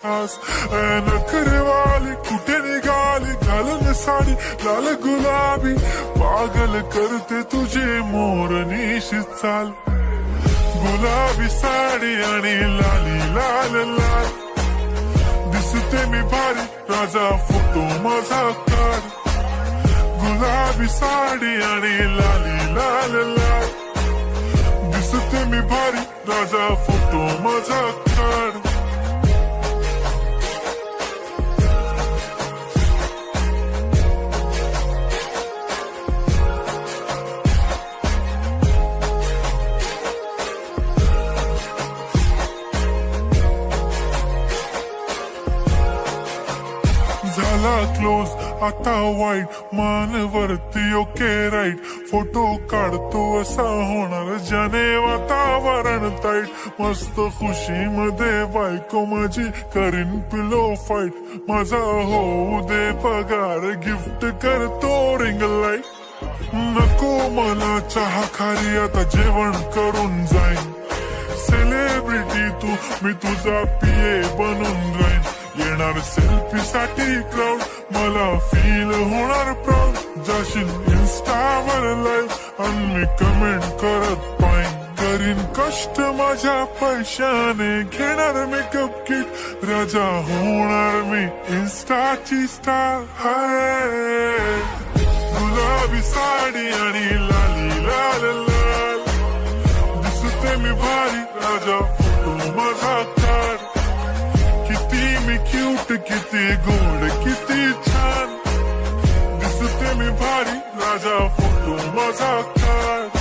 खास नखरेवाली कुठे निघाली घालून साडी लाल गुलाबी पागल करते तुझे मोरनीशी चाल गुलाबी साडी आणि लाली लाल लाल दिसते मी भारी राजा फोटो माझा काढ गुलाबी साडी आणि लाली लाल लाल दिसते मी भारी राजा फोटो माझा काढ झाला क्लोज आता वाईट मान वरती ओके राईट फोटो काढतो असा होणार ज्याने वातावरण ताईट मस्त खुशी मध्ये बायको माझी करीन पिलो फाईट माझा होऊ दे पगार गिफ्ट करतो रिंग लाईट नको मला चहा खारी आता जेवण करून जाईन सेलिब्रिटी तू मी तुझा पिये बनून राहीन येणार सेल्फी साठी क्राऊड मला फील होणार प्राऊड जाशील इन्स्टावर लाईव्ह आणि मी कमेंट करत पाईन करीन कष्ट माझ्या पैशाने घेणार मेकअप किट राजा होणार मी इन्स्टाची स्टार हाय गुलाबी साडी आणि लाली लाल लाल दिसते मी भारी राजा फोटो माझा काढ किती मी क्यूट किती गोड किती छान दिसते मी भारी राजा फोटो माझा काढ